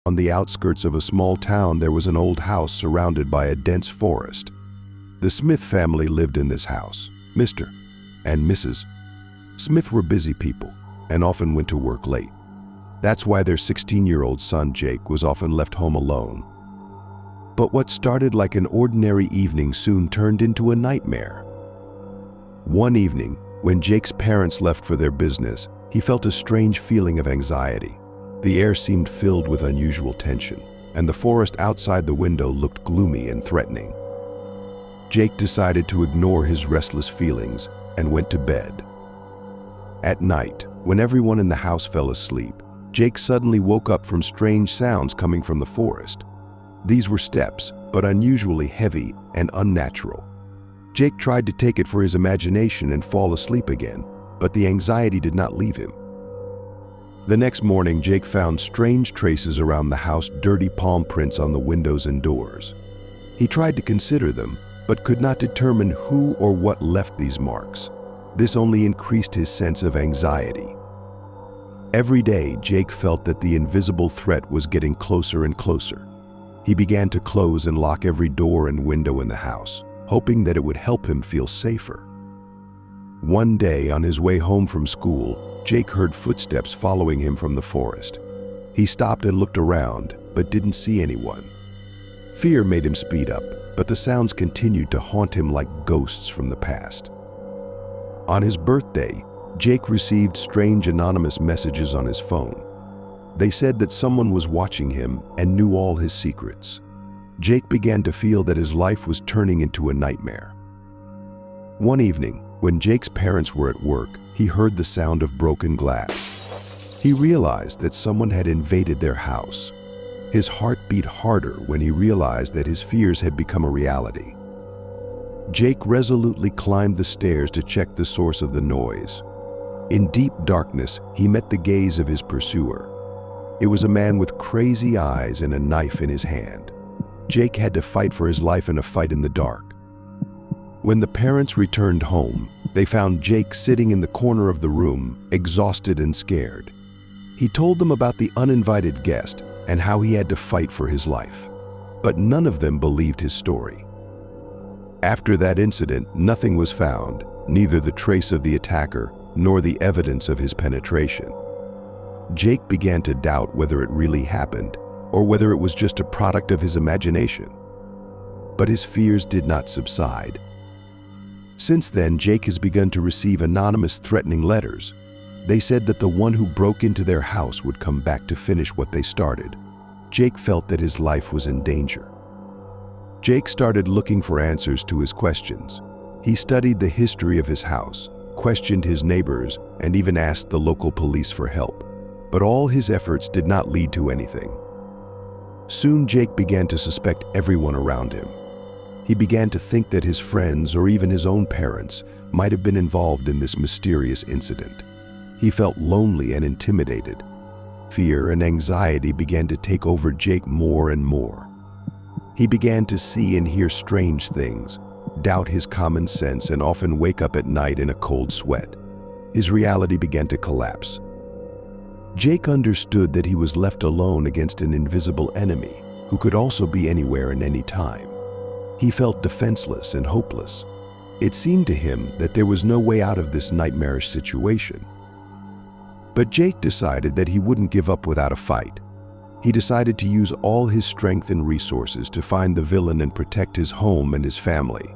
On the outskirts of a small town, there was an old house surrounded by a dense forest. The Smith family lived in this house. Mr. and Mrs. Smith were busy people and often went to work late. That's why their 16-year-old son, Jake, was often left home alone. But what started like an ordinary evening soon turned into a nightmare. One evening, when Jake's parents left for their business, he felt a strange feeling of anxiety. The air seemed filled with unusual tension, and the forest outside the window looked gloomy and threatening. Jake decided to ignore his restless feelings and went to bed. At night, when everyone in the house fell asleep, Jake suddenly woke up from strange sounds coming from the forest. These were steps, but unusually heavy and unnatural. Jake tried to take it for his imagination and fall asleep again, but the anxiety did not leave him. The next morning, Jake found strange traces around the house, dirty palm prints on the windows and doors. He tried to consider them, but could not determine who or what left these marks. This only increased his sense of anxiety. Every day, Jake felt that the invisible threat was getting closer and closer. He began to close and lock every door and window in the house, hoping that it would help him feel safer. One day, on his way home from school, Jake heard footsteps following him from the forest. He stopped and looked around, but didn't see anyone. Fear made him speed up, but the sounds continued to haunt him like ghosts from the past. On his birthday, Jake received strange anonymous messages on his phone. They said that someone was watching him and knew all his secrets. Jake began to feel that his life was turning into a nightmare. One evening, when Jake's parents were at work, he heard the sound of broken glass. He realized that someone had invaded their house. His heart beat harder when he realized that his fears had become a reality. Jake resolutely climbed the stairs to check the source of the noise. In deep darkness, he met the gaze of his pursuer. It was a man with crazy eyes and a knife in his hand. Jake had to fight for his life in a fight in the dark. When the parents returned home, they found Jake sitting in the corner of the room, exhausted and scared. He told them about the uninvited guest and how he had to fight for his life. But none of them believed his story. After that incident, nothing was found, neither the trace of the attacker nor the evidence of his penetration. Jake began to doubt whether it really happened or whether it was just a product of his imagination. But his fears did not subside. Since then, Jake has begun to receive anonymous threatening letters. They said that the one who broke into their house would come back to finish what they started. Jake felt that his life was in danger. Jake started looking for answers to his questions. He studied the history of his house, questioned his neighbors, and even asked the local police for help. But all his efforts did not lead to anything. Soon, Jake began to suspect everyone around him. He began to think that his friends or even his own parents might have been involved in this mysterious incident. He felt lonely and intimidated. Fear and anxiety began to take over Jake more and more. He began to see and hear strange things, doubt his common sense, and often wake up at night in a cold sweat. His reality began to collapse. Jake understood that he was left alone against an invisible enemy who could also be anywhere and any time. He felt defenseless and hopeless. It seemed to him that there was no way out of this nightmarish situation. But Jake decided that he wouldn't give up without a fight. He decided to use all his strength and resources to find the villain and protect his home and his family.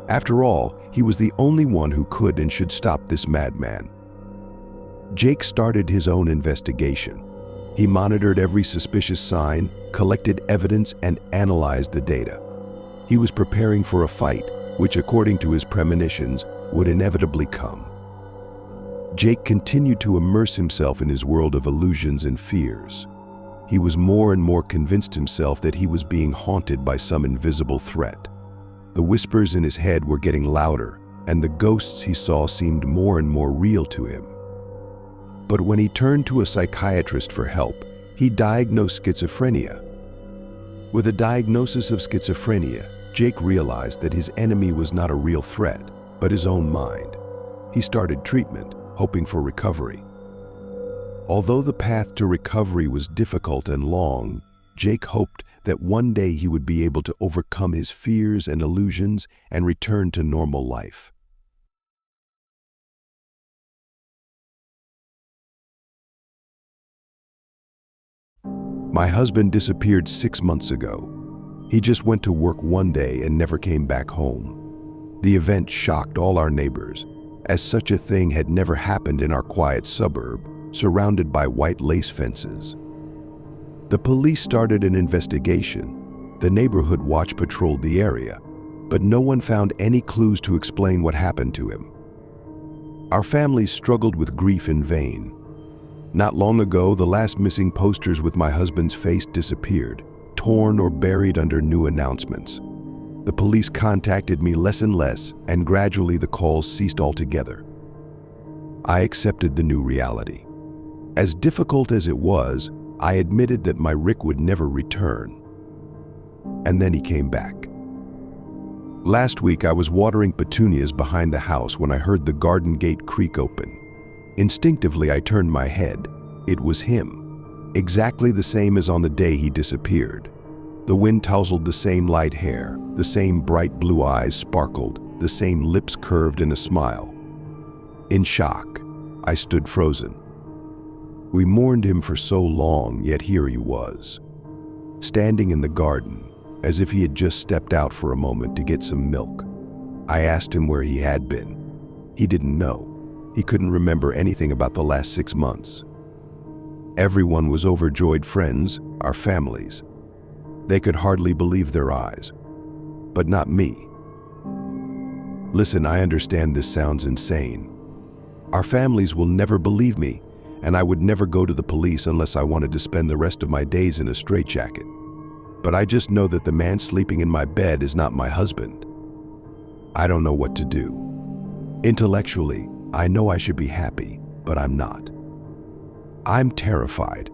After all, he was the only one who could and should stop this madman. Jake started his own investigation. He monitored every suspicious sign, collected evidence, and analyzed the data. He was preparing for a fight, which, according to his premonitions, would inevitably come. Jake continued to immerse himself in his world of illusions and fears. He was more and more convinced himself that he was being haunted by some invisible threat. The whispers in his head were getting louder, and the ghosts he saw seemed more and more real to him. But when he turned to a psychiatrist for help, he diagnosed schizophrenia. With a diagnosis of schizophrenia, Jake realized that his enemy was not a real threat, but his own mind. He started treatment, hoping for recovery. Although the path to recovery was difficult and long, Jake hoped that one day he would be able to overcome his fears and illusions and return to normal life. My husband disappeared 6 months ago. He just went to work one day and never came back home. The event shocked all our neighbors, as such a thing had never happened in our quiet suburb, surrounded by white lace fences. The police started an investigation. The neighborhood watch patrolled the area, but no one found any clues to explain what happened to him. Our family struggled with grief in vain. Not long ago, the last missing posters with my husband's face disappeared, torn or buried under new announcements. The police contacted me less and less, and gradually the calls ceased altogether. I accepted the new reality. As difficult as it was, I admitted that my Rick would never return. And then he came back. Last week, I was watering petunias behind the house when I heard the garden gate creak open. Instinctively, I turned my head. It was him, exactly the same as on the day he disappeared. The wind tousled the same light hair, the same bright blue eyes sparkled, the same lips curved in a smile. In shock, I stood frozen. We mourned him for so long, yet here he was, standing in the garden, as if he had just stepped out for a moment to get some milk. I asked him where he had been. He didn't know. He couldn't remember anything about the last 6 months. Everyone was overjoyed, friends, our families. They could hardly believe their eyes. But not me. Listen, I understand this sounds insane. Our families will never believe me, and I would never go to the police unless I wanted to spend the rest of my days in a straitjacket. But I just know that the man sleeping in my bed is not my husband. I don't know what to do. Intellectually, I know I should be happy, but I'm not. I'm terrified.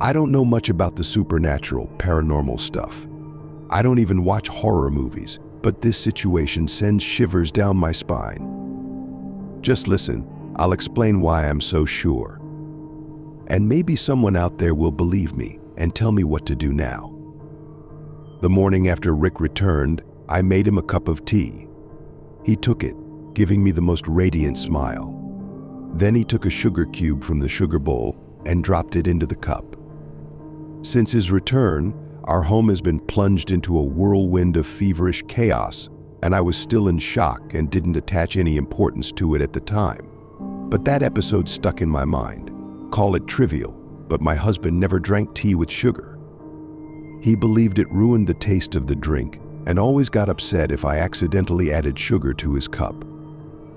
I don't know much about the supernatural, paranormal stuff. I don't even watch horror movies, but this situation sends shivers down my spine. Just listen, I'll explain why I'm so sure. And maybe someone out there will believe me and tell me what to do now. The morning after Rick returned, I made him a cup of tea. He took it, giving me the most radiant smile. Then he took a sugar cube from the sugar bowl and dropped it into the cup. Since his return, our home has been plunged into a whirlwind of feverish chaos, and I was still in shock and didn't attach any importance to it at the time. But that episode stuck in my mind. Call it trivial, but my husband never drank tea with sugar. He believed it ruined the taste of the drink and always got upset if I accidentally added sugar to his cup.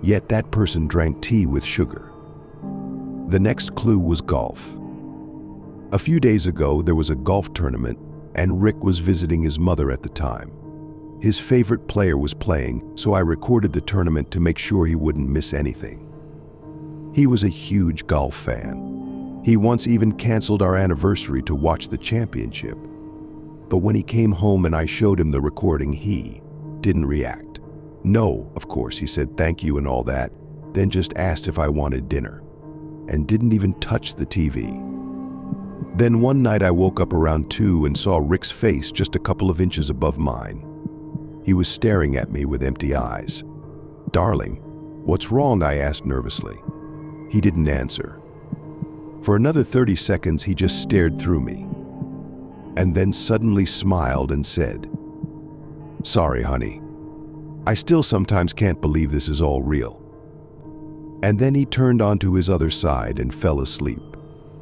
Yet that person drank tea with sugar. The next clue was golf. A few days ago, there was a golf tournament, and Rick was visiting his mother at the time. His favorite player was playing, so I recorded the tournament to make sure he wouldn't miss anything. He was a huge golf fan. He once even canceled our anniversary to watch the championship. But when he came home and I showed him the recording, he didn't react. No, of course, he said thank you and all that, then just asked if I wanted dinner, and didn't even touch the TV. Then one night I woke up around 2 and saw Rick's face just a couple of inches above mine. He was staring at me with empty eyes. "Darling, what's wrong?" I asked nervously. He didn't answer. For another 30 seconds he just stared through me, and then suddenly smiled and said, "Sorry, honey. I still sometimes can't believe this is all real." And then he turned onto his other side and fell asleep.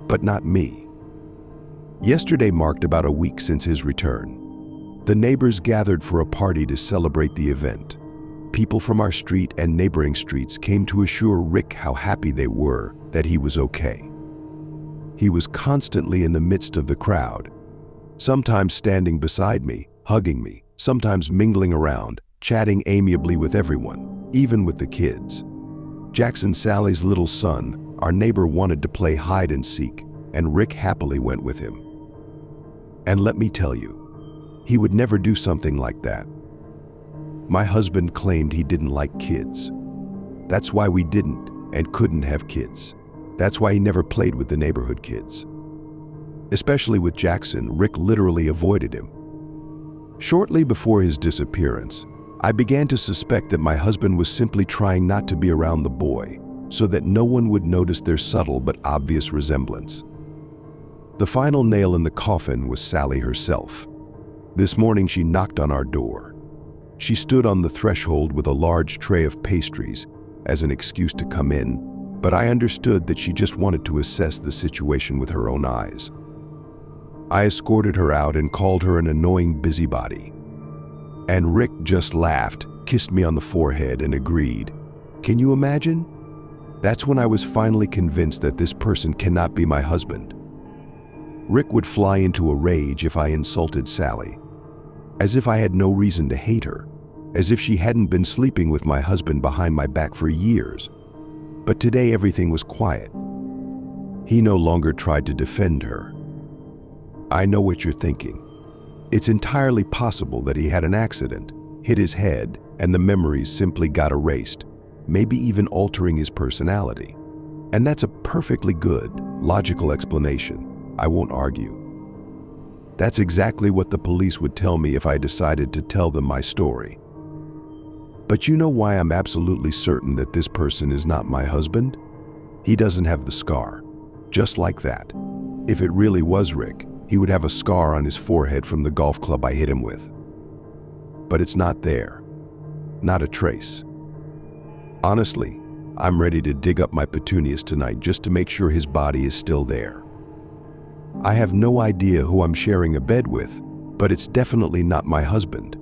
But not me. Yesterday marked about a week since his return. The neighbors gathered for a party to celebrate the event. People from our street and neighboring streets came to assure Rick how happy they were that he was okay. He was constantly in the midst of the crowd, sometimes standing beside me, hugging me, sometimes mingling around, chatting amiably with everyone, even with the kids. Jackson Sally's little son, our neighbor, wanted to play hide and seek, and Rick happily went with him. And let me tell you, he would never do something like that. My husband claimed he didn't like kids. That's why we didn't and couldn't have kids. That's why he never played with the neighborhood kids. Especially with Jackson, Rick literally avoided him. Shortly before his disappearance, I began to suspect that my husband was simply trying not to be around the boy so that no one would notice their subtle but obvious resemblance. The final nail in the coffin was Sally herself. This morning she knocked on our door. She stood on the threshold with a large tray of pastries as an excuse to come in, but I understood that she just wanted to assess the situation with her own eyes. I escorted her out and called her an annoying busybody. And Rick just laughed, kissed me on the forehead, and agreed. Can you imagine? That's when I was finally convinced that this person cannot be my husband. Rick would fly into a rage if I insulted Sally, as if I had no reason to hate her, as if she hadn't been sleeping with my husband behind my back for years. But today everything was quiet. He no longer tried to defend her. I know what you're thinking. It's entirely possible that he had an accident, hit his head, and the memories simply got erased, maybe even altering his personality. And that's a perfectly good, logical explanation. I won't argue. That's exactly what the police would tell me if I decided to tell them my story. But you know why I'm absolutely certain that this person is not my husband? He doesn't have the scar. Just like that. If it really was Rick, he would have a scar on his forehead from the golf club I hit him with. But it's not there. Not a trace. Honestly, I'm ready to dig up my petunias tonight just to make sure his body is still there. I have no idea who I'm sharing a bed with, but it's definitely not my husband.